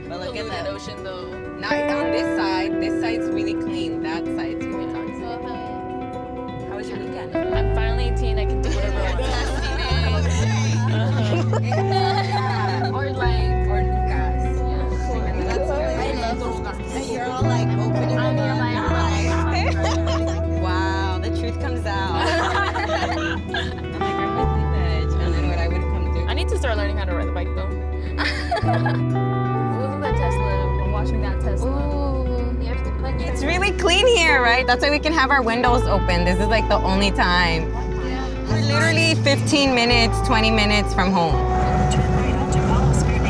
But look at that ocean, though. Not on this side. This side's really clean. That side's really toxic. How was your weekend? I'm finally 18. I can do whatever I want. Or like, Or Lucas. yeah. That's good. I love Lucas. And you're all like opening your like, wow, the truth comes out. I'm like, I'm with you, bitch. And then what I would come do. I need to start learning how to ride the bike, though. Look at that Tesla. I'm watching that Tesla. Ooh, you have to put It's really clean here, right? That's why we can have our windows open. This is like the only time. We're literally 15 minutes, 20 minutes from home.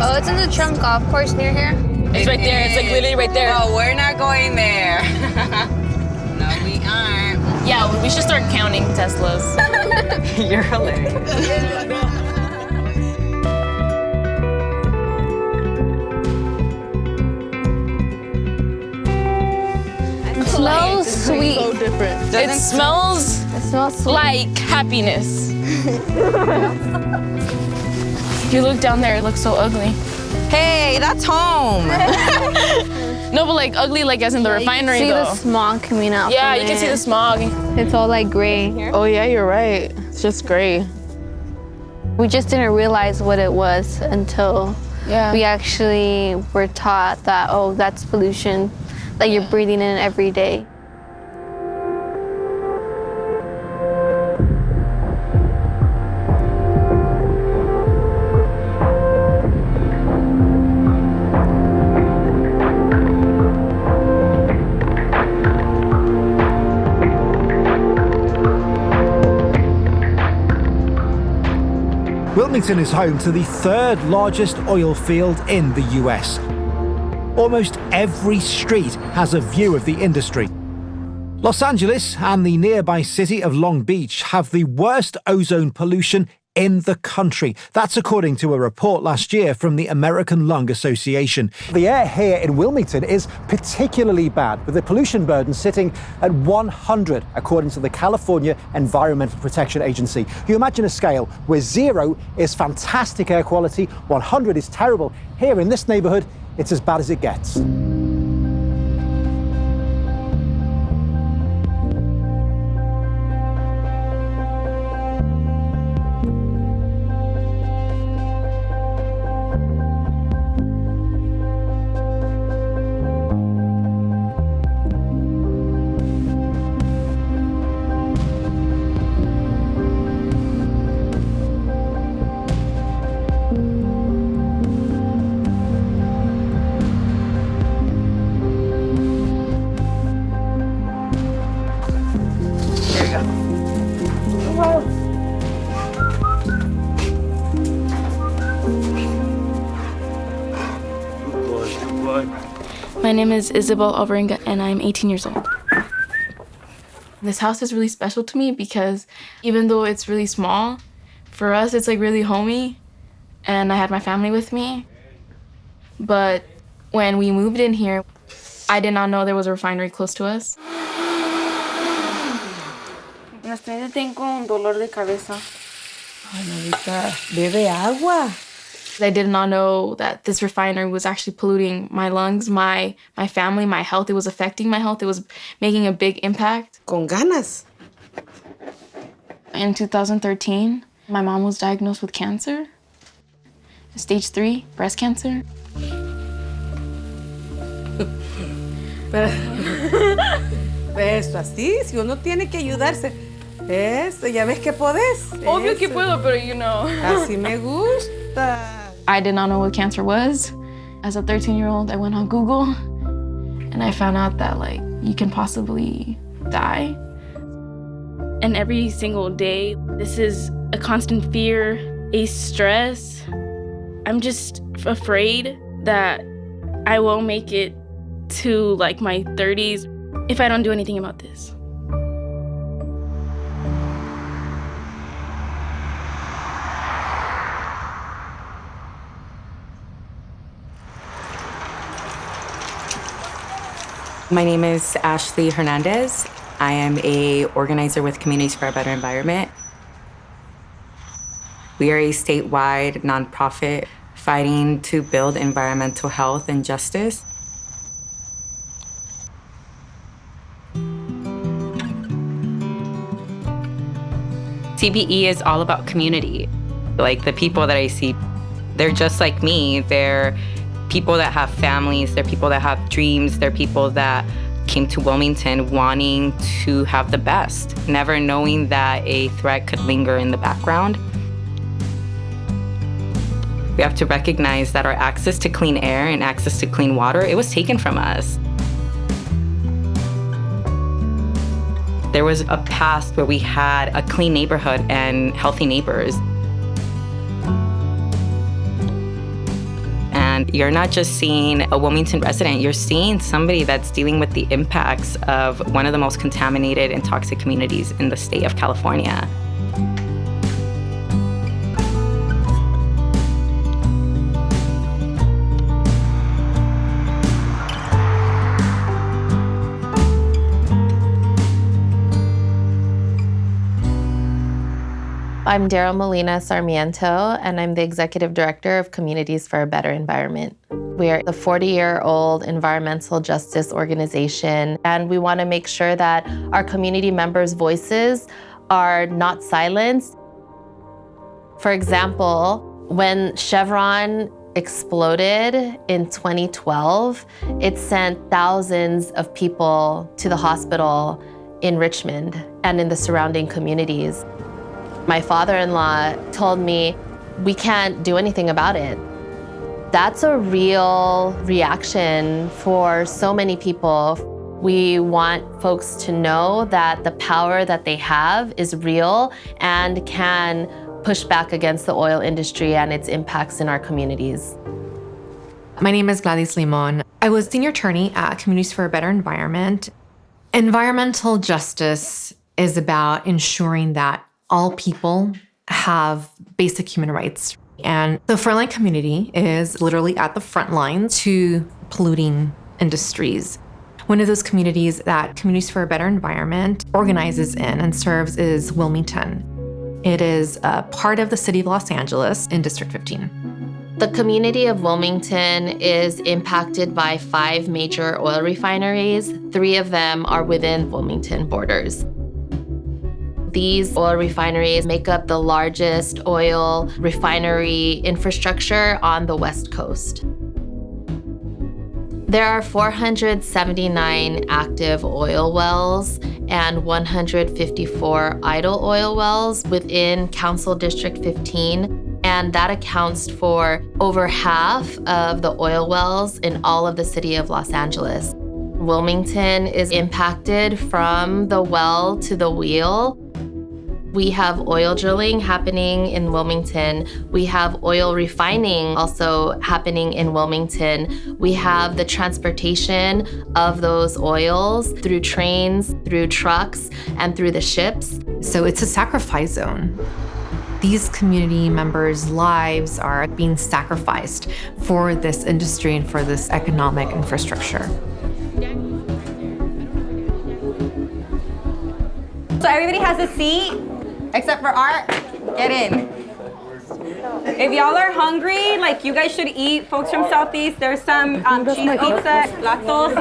Oh, it's in the trunk golf course near here. It's right there. It's like literally right there. No, we're not going there. No, we aren't. Yeah, we should start counting Teslas. You're hilarious. It smells sweet. So different. It smells sweet. like happiness. If you look down there, it looks so ugly. Hey, that's home. No, but like ugly, like as in the refinery, See though. the smog coming out. Yeah, from you can see it. the smog. It's all like gray. Oh yeah, you're right. It's just gray. We just didn't realize what it was until we actually were taught that, oh, that's pollution that you're breathing in every day. Wilmington is home to the third largest oil field in the US. Almost every street has a view of the industry. Los Angeles and the nearby city of Long Beach have the worst ozone pollution in the country. That's according to a report last year from the American Lung Association. The air here in Wilmington is particularly bad, with the pollution burden sitting at 100, according to the California Environmental Protection Agency. You imagine a scale where 0 is fantastic air quality, 100 is terrible. Here in this neighborhood, it's as bad as it gets. My name is Isabel Alvarenga, and I'm 18 years old. This house is really special to me because even though it's really small, for us it's like really homey, and I had my family with me. But when we moved in here, I did not know there was a refinery close to us. Las tardes tengo un dolor de cabeza. Ay, mamita, bebe agua. I did not know that this refinery was actually polluting my lungs, my family, my health. It was affecting my health. It was making a big impact. Con ganas. In 2013, my mom was diagnosed with cancer, stage 3 breast cancer. Eso, así, si uno tiene que ayudarse. Eso, ya ves que podés. Obvio que Eso. puedo, pero you know. Así me gusta. I did not know what cancer was. As a 13-year-old, I went on Google and I found out that like you can possibly die. And every single day, this is a constant fear, a stress. I'm just afraid that I won't make it to like my 30s if I don't do anything about this. My name is Ashley Hernandez. I am a organizer with Communities for a Better Environment. We are a statewide nonprofit fighting to build environmental health and justice. CBE is all about community. Like the people that I see, they're just like me. They're people that have families, they're people that have dreams, they're people that came to Wilmington wanting to have the best, never knowing that a threat could linger in the background. We have to recognize that our access to clean air and access to clean water, it was taken from us. There was a past where we had a clean neighborhood and healthy neighbors. And you're not just seeing a Wilmington resident, you're seeing somebody that's dealing with the impacts of one of the most contaminated and toxic communities in the state of California. I'm Daryl Molina Sarmiento, and I'm the Executive Director of Communities for a Better Environment. We're the 40-year-old environmental justice organization, and we want to make sure that our community members' voices are not silenced. For example, when Chevron exploded in 2012, it sent thousands of people to the hospital in Richmond and in the surrounding communities. My father-in-law told me, we can't do anything about it. That's a real reaction for so many people. We want folks to know that the power that they have is real and can push back against the oil industry and its impacts in our communities. My name is Gladys Limon. I was senior attorney at Communities for a Better Environment. Environmental justice is about ensuring that all people have basic human rights. And the frontline community is literally at the front line to polluting industries. One of those communities that Communities for a Better Environment organizes in and serves is Wilmington. It is a part of the city of Los Angeles in District 15. The community of Wilmington is impacted by 5 major oil refineries. 3 of them are within Wilmington borders. These oil refineries make up the largest oil refinery infrastructure on the West Coast. There are 479 active oil wells and 154 idle oil wells within Council District 15, and that accounts for over half of the oil wells in all of the city of Los Angeles. Wilmington is impacted from the well to the wheel. We have oil drilling happening in Wilmington. We have oil refining also happening in Wilmington. We have the transportation of those oils through trains, through trucks, and through the ships. So it's a sacrifice zone. These community members' lives are being sacrificed for this industry and for this economic infrastructure. So everybody has a seat, except for Art. Get in. If y'all are hungry, like you guys should eat. Folks from Southeast, there's some cheese pizza, platos.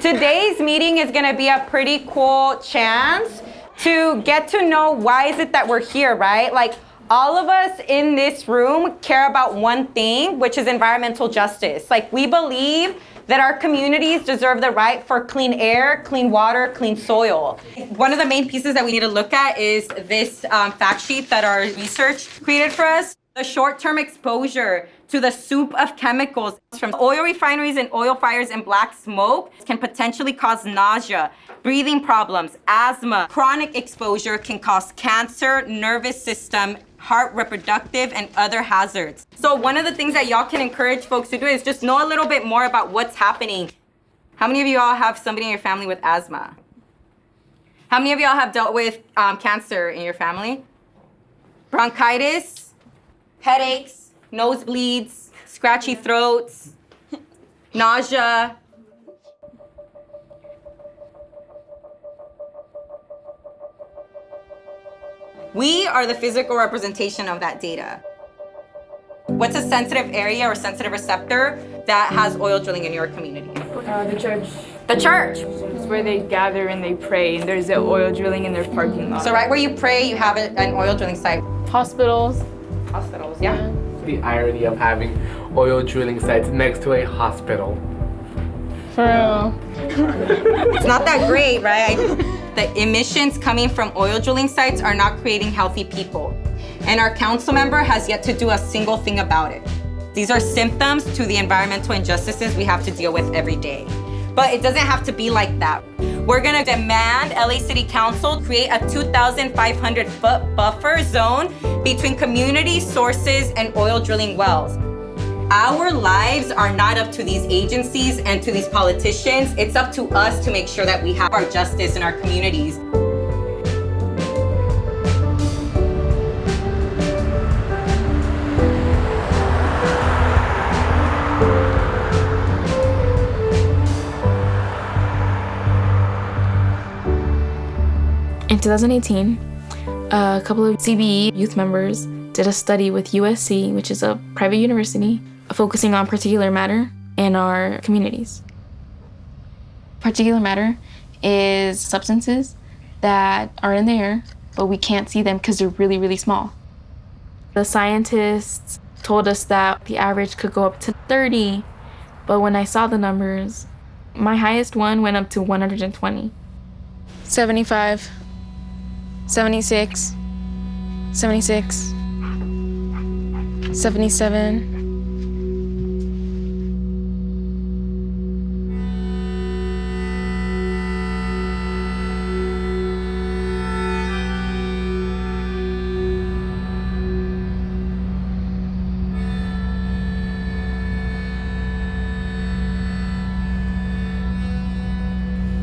Today's meeting is gonna be a pretty cool chance to get to know why is it that we're here, right? Like all of us in this room care about one thing, which is environmental justice. Like we believe that our communities deserve the right for clean air, clean water, clean soil. One of the main pieces that we need to look at is this fact sheet that our research created for us. The short-term exposure to the soup of chemicals from oil refineries and oil fires and black smoke can potentially cause nausea, breathing problems, asthma. Chronic exposure can cause cancer, nervous system, heart, reproductive, and other hazards. So one of the things that y'all can encourage folks to do is just know a little bit more about what's happening. How many of you all have somebody in your family with asthma? How many of y'all have dealt with cancer in your family? Bronchitis, headaches, nosebleeds, scratchy throats, nausea. We are the physical representation of that data. What's a sensitive area or sensitive receptor that has oil drilling in your community? The church. The church. It's where they gather and they pray, and there's oil drilling in their parking lot. So right where you pray, you have an oil drilling site. Hospitals. Hospitals, yeah. The irony of having oil drilling sites next to a hospital. For real. It's not that great, right? The emissions coming from oil drilling sites are not creating healthy people. And our council member has yet to do a single thing about it. These are symptoms to the environmental injustices we have to deal with every day. But it doesn't have to be like that. We're gonna demand LA City Council create a 2,500 foot buffer zone between community sources and oil drilling wells. Our lives are not up to these agencies and to these politicians. It's up to us to make sure that we have our justice in our communities. In 2018, a couple of CBE youth members did a study with USC, which is a private university, focusing on particulate matter in our communities. Particulate matter is substances that are in the air, but we can't see them because they're really, really small. The scientists told us that the average could go up to 30, but when I saw the numbers, my highest one went up to 120. 75. 76, 76, 77.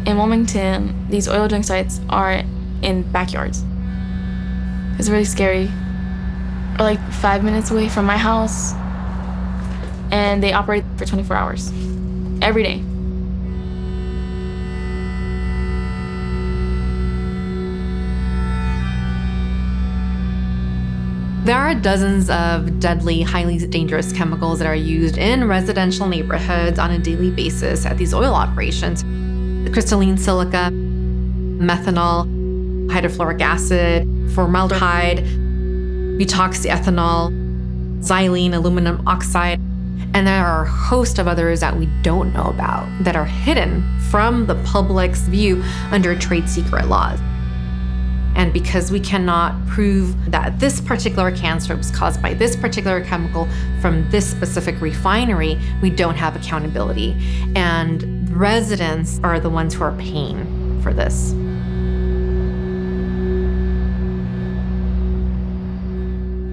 In Wilmington, these oil drilling sites are in backyards. It's really scary. Or like 5 minutes away from my house, and they operate for 24 hours, every day. There are dozens of deadly, highly dangerous chemicals that are used in residential neighborhoods on a daily basis at these oil operations. Crystalline silica, methanol, hydrofluoric acid, formaldehyde, butoxyethanol, xylene, aluminum oxide, and there are a host of others that we don't know about that are hidden from the public's view under trade secret laws. And because we cannot prove that this particular cancer was caused by this particular chemical from this specific refinery, we don't have accountability. And residents are the ones who are paying for this.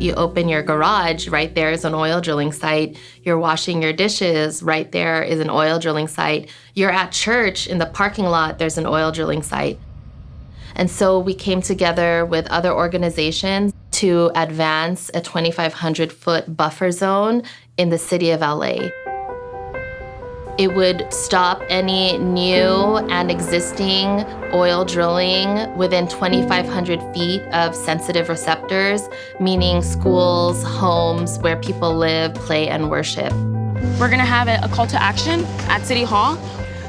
You open your garage, right there is an oil drilling site. You're washing your dishes, right there is an oil drilling site. You're at church, in the parking lot, there's an oil drilling site. And so we came together with other organizations to advance a 2,500 foot buffer zone in the city of LA. It would stop any new and existing oil drilling within 2,500 feet of sensitive receptors, meaning schools, homes, where people live, play, and worship. We're gonna have a call to action at City Hall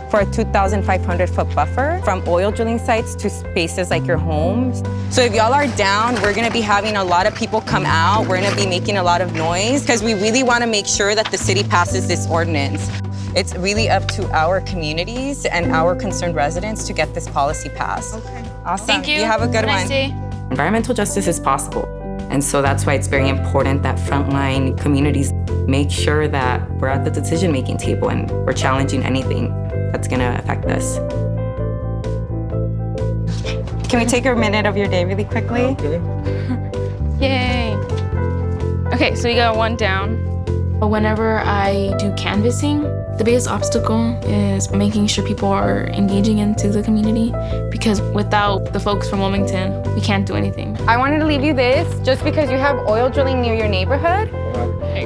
for a 2,500 foot buffer from oil drilling sites to spaces like your homes. So if y'all are down, we're gonna be having a lot of people come out. We're gonna be making a lot of noise because we really wanna make sure that the city passes this ordinance. It's really up to our communities and our concerned residents to get this policy passed. Okay. Awesome. Thank you. You have a good one. Nice day. Environmental justice is possible. And so that's why it's very important that frontline communities make sure that we're at the decision-making table and we're challenging anything that's gonna affect us. Can we take a minute of your day really quickly? Okay. Yay. Okay, so we got one down. Whenever I do canvassing, the biggest obstacle is making sure people are engaging into the community, because without the folks from Wilmington, we can't do anything. I wanted to leave you this just because you have oil drilling near your neighborhood.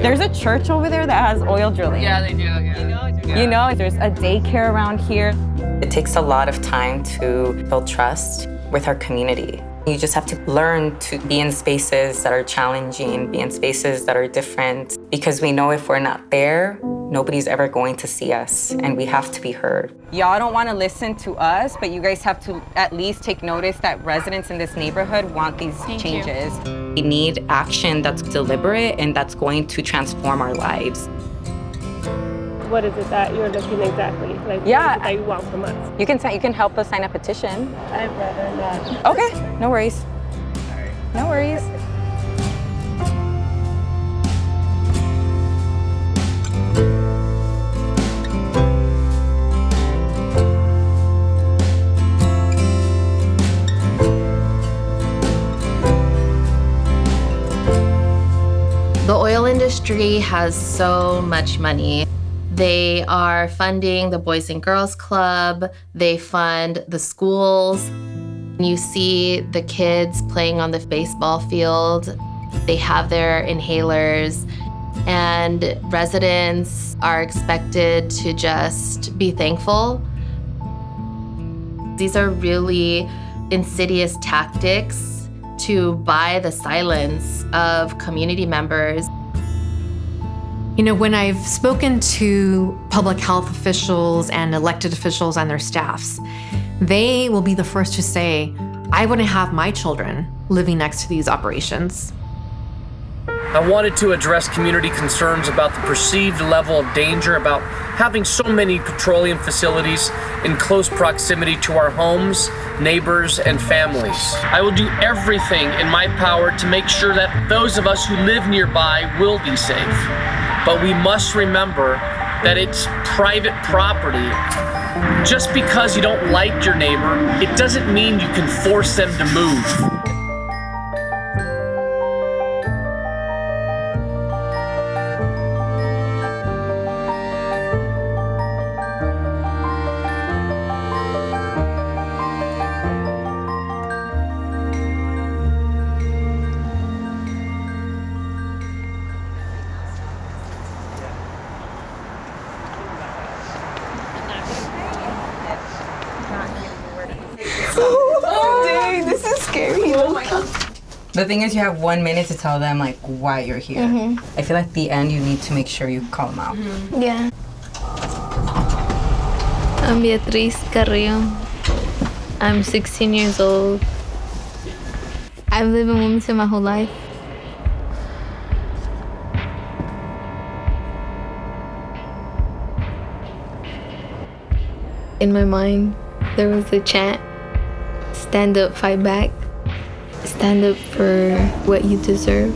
There's a church over there that has oil drilling. Yeah, they do. Yeah. You know, there's a daycare around here. It takes a lot of time to build trust with our community. You just have to learn to be in spaces that are challenging, be in spaces that are different, because we know if we're not there, nobody's ever going to see us, and we have to be heard. Y'all don't want to listen to us, but you guys have to at least take notice that residents in this neighborhood want these changes. We need action that's deliberate and that's going to transform our lives. What is it that you're looking exactly? Like, what is it that you want from us? You can help us sign a petition. I'd rather not. Okay, no worries. No worries. The oil industry has so much money. They are funding the Boys and Girls Club. They fund the schools. You see the kids playing on the baseball field. They have their inhalers. And residents are expected to just be thankful. These are really insidious tactics to buy the silence of community members. You know, when I've spoken to public health officials and elected officials and their staffs, they will be the first to say, I wouldn't have my children living next to these operations. I wanted to address community concerns about the perceived level of danger about having so many petroleum facilities in close proximity to our homes, neighbors, and families. I will do everything in my power to make sure that those of us who live nearby will be safe. But we must remember that it's private property. Just because you don't like your neighbor, it doesn't mean you can force them to move. Dang, this is scary. Oh my God. The thing is, you have 1 minute to tell them like why you're here. I feel like at the end you need to make sure you call them out. Yeah. I'm Beatriz Carrillo. I'm 16 years old. I've lived in Wilmington my whole life. In my mind, there was a chant, stand up, fight back. Stand up for what you deserve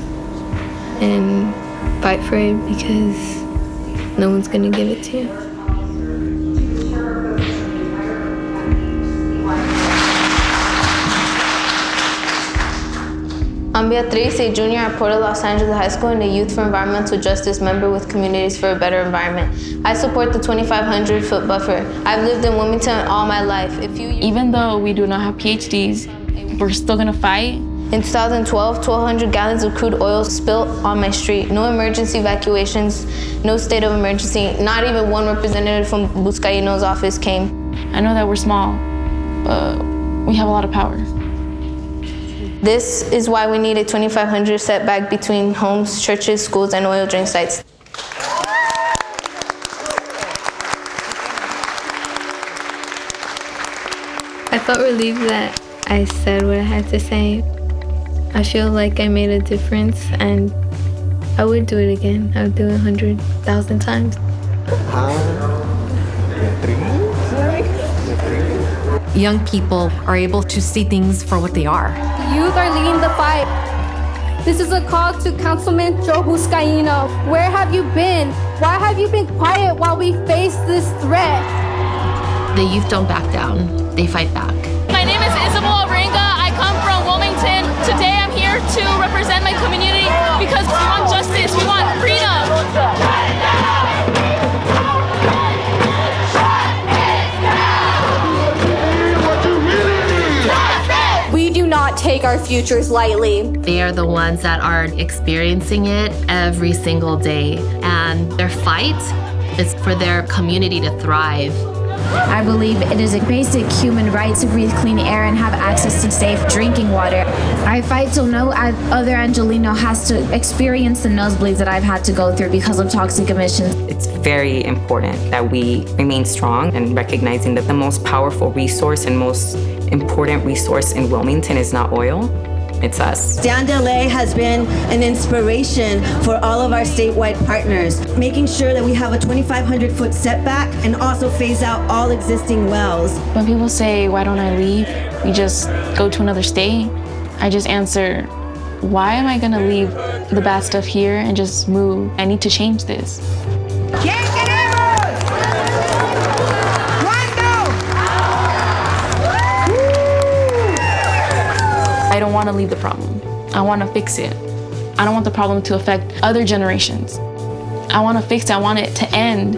and fight for it because no one's gonna give it to you. I'm Beatriz, a junior at Port of Los Angeles High School and a Youth for Environmental Justice member with Communities for a Better Environment. I support the 2,500-foot buffer. I've lived in Wilmington all my life. Even though we do not have PhDs, we're still gonna fight. In 2012, 1,200 gallons of crude oil spilled on my street. No emergency evacuations, no state of emergency. Not even one representative from Buscaino's office came. I know that we're small, but we have a lot of power. This is why we need a 2,500 setback between homes, churches, schools, and oil drain sites. I felt relieved that I said what I had to say. I feel like I made a difference, and I would do it again. I would do it 100,000 times. Young people are able to see things for what they are. Youth are leading the fight. This is a call to Councilman Joe Buscaino. Where have you been? Why have you been quiet while we face this threat? The youth don't back down, they fight back. My name is Isabel Aringa. I come from Wilmington. Today I'm here to represent my community because we want justice, we want freedom. We do not take our futures lightly. They are the ones that are experiencing it every single day. And their fight is for their community to thrive. I believe it is a basic human right to breathe clean air and have access to safe drinking water. I fight so no other Angelino has to experience the nosebleeds that I've had to go through because of toxic emissions. It's very important that we remain strong and recognizing that the most powerful resource and most important resource in Wilmington is not oil, it's us. Stand LA has been an inspiration for all of our statewide partners, making sure that we have a 2,500-foot setback and also phase out all existing wells. When people say, why don't I leave? We just go to another state. I just answer, why am I gonna leave the bad stuff here and just move? I need to change this. I don't want to leave the problem. I want to fix it. I don't want the problem to affect other generations. I want to fix it. I want it to end.